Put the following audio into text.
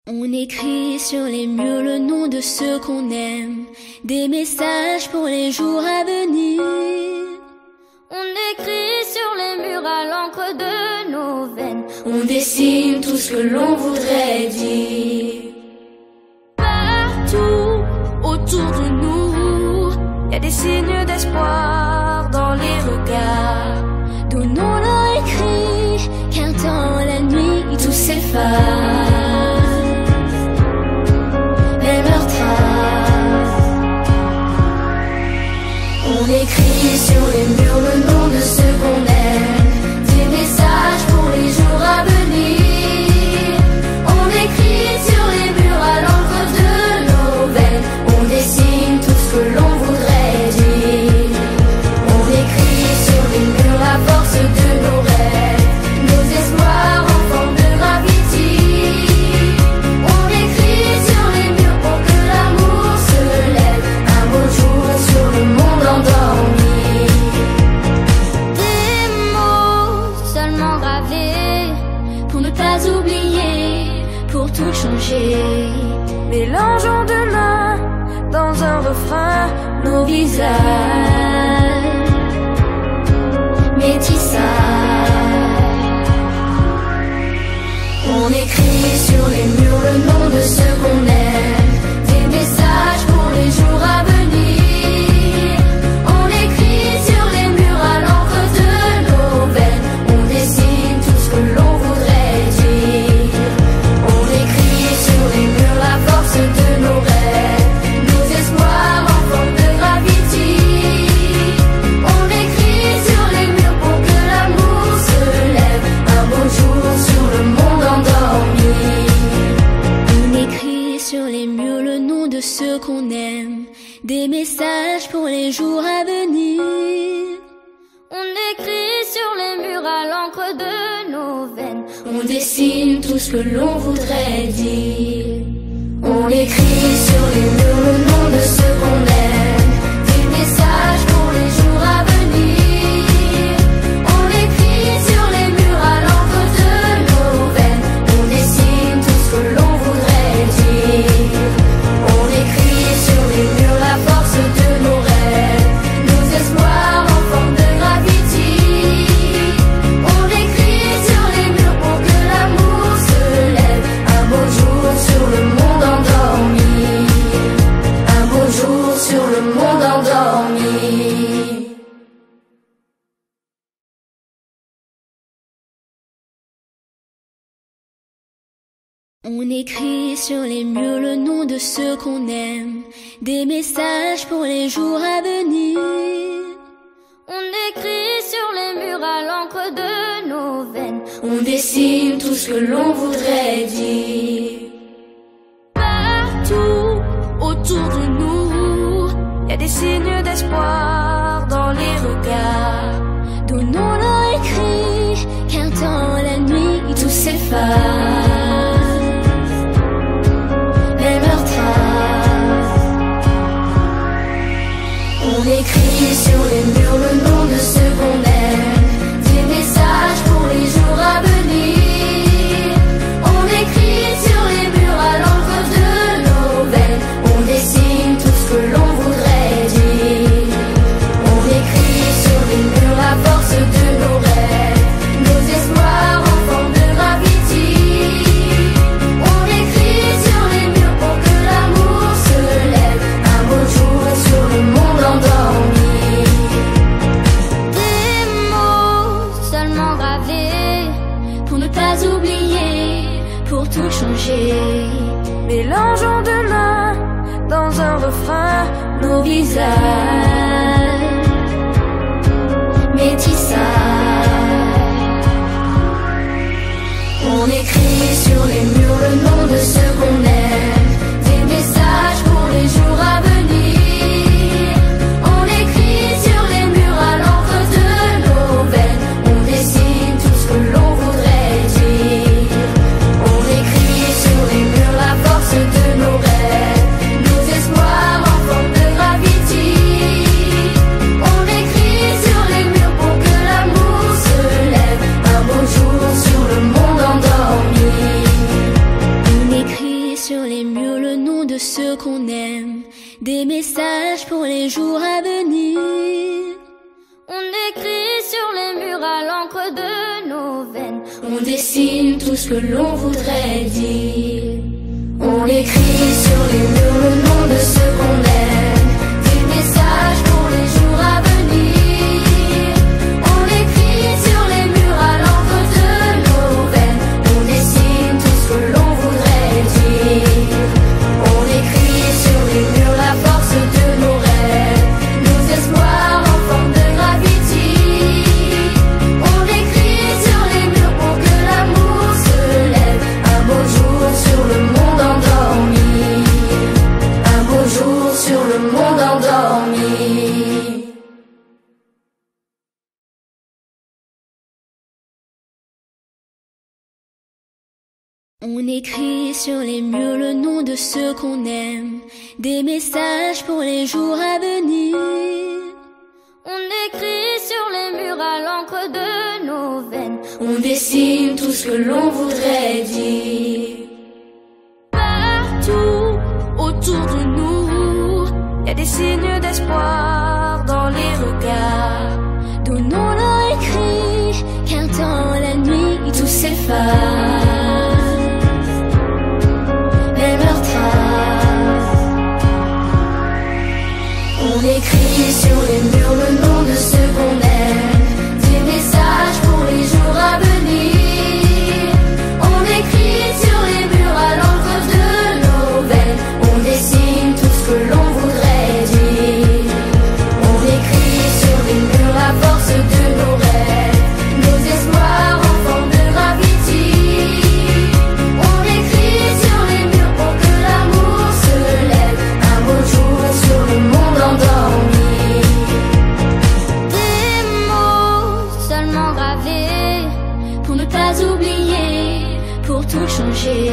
On écrit sur les murs le nom de ceux qu'on aime, des messages pour les jours à venir. On écrit sur les murs à l'encre de nos veines, on dessine tout ce que l'on voudrait dire. Partout autour de nous, y a des signes d'espoir dans les regards. Donnons-leur écrit, car dans la nuit tout s'efface. On écrit sur les murs le nom de ceux qu'on aime, des messages pour les jours à venir. On écrit sur les murs à l'encre de nos veines, on dessine tout ce que l'on voudrait dire. On écrit sur les murs la force de nos rêves, nos espoirs en forme de gravity. On écrit sur les murs pour que l'amour se lève, un beau jour sur le monde endormi. Des mots seulement gravés pour ne pas oublier, pour tout changer. Mélangeons demain dans un refrain nos visages, métissage. On écrit sur les murs le nom de ceux qu'on aime, des messages pour les jours à venir. On écrit sur les murs à l'encre de nos veines, on dessine tout ce que l'on voudrait dire. On écrit sur les murs la force de nos rêves, nos espoirs en forme de gravity. On écrit sur les murs pour que l'amour se lève, un beau jour sur le monde endormi. On écrit sur les murs le nom de ceux qu'on aime, des messages pour les jours à venir. On écrit sur les murs à l'encre de nos veines, on dessine tout ce que l'on voudrait dire. On écrit sur les murs le nom de ceux qu'on aime, des messages pour les jours à venir. On écrit sur les murs à l'encre de nos veines, on dessine tout ce que l'on voudrait dire. On écrit sur les murs la force de nos rêves, nos espoirs en forme de gravity. On écrit sur les murs pour que l'amour se lève, un beau jour sur le monde endormi. Un beau jour sur le monde endormi. On écrit sur les murs le nom de ceux qu'on aime, des messages pour les jours à venir. On écrit sur les murs à l'encre de nos veines, on dessine tout ce que l'on voudrait dire. Partout autour de nous, y a des signes d'espoir dans les regards. Donnons-leur écrit, car dans la nuit tout s'efface. Même leurs traces. On écrit sur les murs le nom de ceux qu'on aime, des messages pour les jours à venir. On écrit sur les murs à l'encre de nos veines, on dessine tout ce que l'on voudrait dire. On écrit sur les murs la force de nos rêves, nos espoirs en forme de gravity. On écrit sur les murs pour que l'amour se lève, un beau jour sur le monde endormi. Des mots seulement gravés pour ne pas oublier, pour tout changer. Mélangeons demain dans un refrain nos visages, métissage. On écrit sur les murs le nom de ceux qu'on aime, des messages pour les jours à venir. On écrit sur les murs à l'encre de nos veines, on dessine tout ce que l'on voudrait dire. On écrit sur les murs la force de nos rêves, nos espoirs en forme de gravity. les jours à venir. On écrit sur les murs à l'encre de nos veines. On dessine tout ce que l'on voudrait dire. On écrit sur les murs le nom de ceux qu'on aime. Des messages pour les jours à venir. On écrit sur les murs à l'encre de nos veines. On dessine tout ce que l'on voudrait dire. On écrit sur les murs la force de nos rêves, nos espoirs en forme de graffiti. On écrit sur les murs pour que l'amour se lève. Un beau jour sur le monde endormi. Un beau jour sur le monde endormi. On écrit sur les murs le nom de ceux qu'on aime, des messages pour les jours à venir. On écrit sur les murs à l'encre de nos veines. On dessine tout ce que l'on voudrait dire. Partout autour de nous, y a des signes d'espoir dans les regards. Donnons-leur écrit, car dans la nuit tout s'efface. On écrit sur les murs le nom de ceux qu'on aime, des messages pour les jours à venir. On écrit sur les murs à l'encre de nos veines. On dessine tout ce que l'on voudrait dire. On écrit sur les murs la force de nos rêves, nos espoirs en forme de graffiti. On écrit sur les murs pour que l'amour se lève. Un beau jour sur le monde endormi. Des mots seulement gravés pour ne pas oublier, pour tout changer.